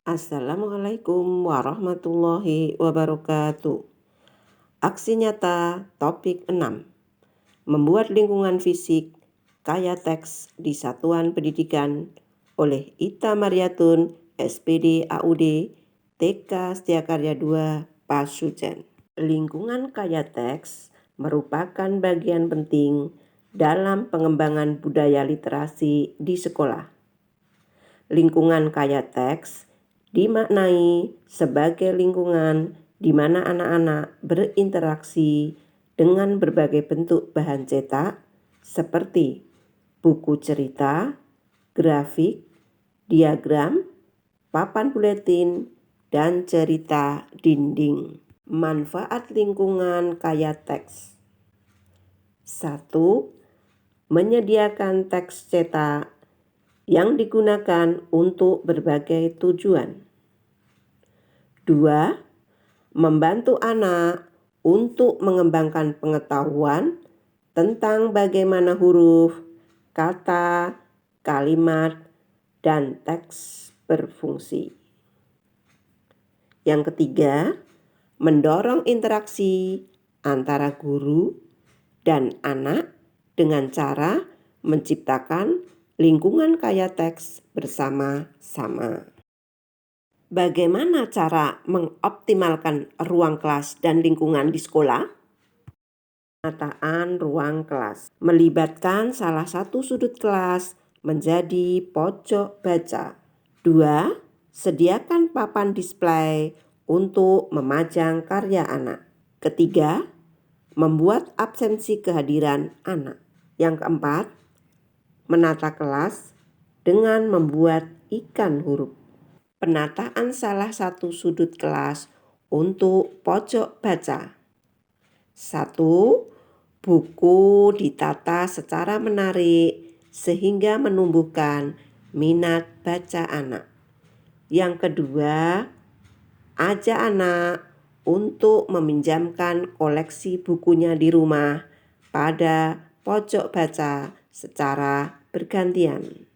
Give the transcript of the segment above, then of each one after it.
Assalamualaikum warahmatullahi wabarakatuh. Aksi nyata topik 6. Membuat lingkungan fisik kaya teks di satuan pendidikan oleh Ita Mariatun, SPD AUD, TK Setiakarya 2, Pasujen. Lingkungan kaya teks merupakan bagian penting dalam pengembangan budaya literasi di sekolah. Lingkungan kaya teks dimaknai sebagai lingkungan di mana anak-anak berinteraksi dengan berbagai bentuk bahan cetak seperti buku cerita, grafik, diagram, papan buletin, dan cerita dinding. Manfaat lingkungan kaya teks. 1. Menyediakan teks cetak yang digunakan untuk berbagai tujuan. 2. Membantu anak untuk mengembangkan pengetahuan tentang bagaimana huruf, kata, kalimat, dan teks berfungsi. Yang ketiga, mendorong interaksi antara guru dan anak dengan cara menciptakan lingkungan kaya teks bersama-sama. Bagaimana cara mengoptimalkan ruang kelas dan lingkungan di sekolah? Penataan ruang kelas melibatkan salah satu sudut kelas menjadi pojok baca. 2. Sediakan papan display untuk memajang karya anak. Ketiga, membuat absensi kehadiran anak. Yang keempat, menata kelas dengan membuat ikan huruf. Penataan salah satu sudut kelas untuk pojok baca. 1. Buku ditata secara menarik sehingga menumbuhkan minat baca anak. Yang kedua, ajak anak untuk meminjamkan koleksi bukunya di rumah pada pojok baca secara bergantian.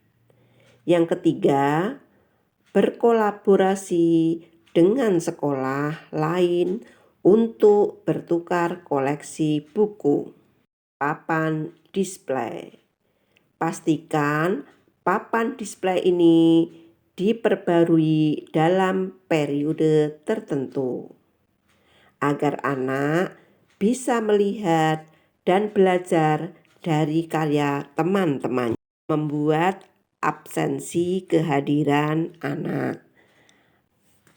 Yang ketiga, berkolaborasi dengan sekolah lain untuk bertukar koleksi buku. Papan display. Pastikan papan display ini diperbarui dalam periode tertentu agar anak bisa melihat dan belajar dari karya teman-teman. Membuat absensi kehadiran anak.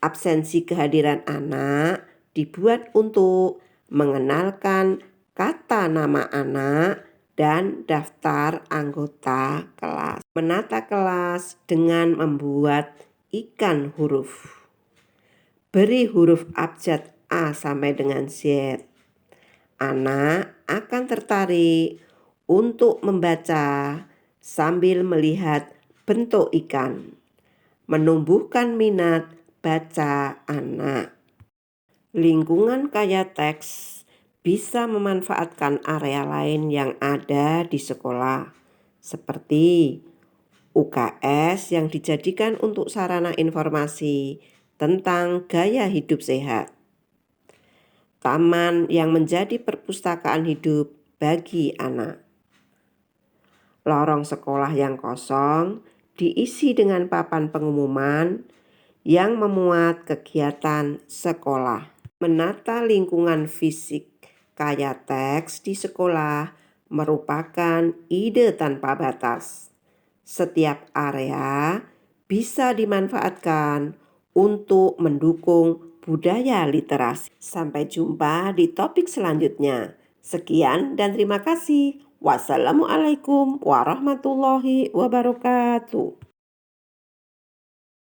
Absensi kehadiran anak dibuat untuk mengenalkan kata nama anak dan daftar anggota kelas. Menata kelas dengan membuat ikan huruf. Beri huruf abjad A sampai dengan Z. Anak akan tertarik untuk membaca sambil melihat bentuk ikan. Menumbuhkan minat baca anak. Lingkungan kaya teks bisa memanfaatkan area lain yang ada di sekolah, seperti UKS yang dijadikan untuk sarana informasi tentang gaya hidup sehat. Taman yang menjadi perpustakaan hidup bagi anak. Lorong sekolah yang kosong diisi dengan papan pengumuman yang memuat kegiatan sekolah. Menata lingkungan fisik kaya teks di sekolah merupakan ide tanpa batas. Setiap area bisa dimanfaatkan untuk mendukung budaya literasi. Sampai jumpa di topik selanjutnya. Sekian dan terima kasih. Wassalamualaikum warahmatullahi wabarakatuh.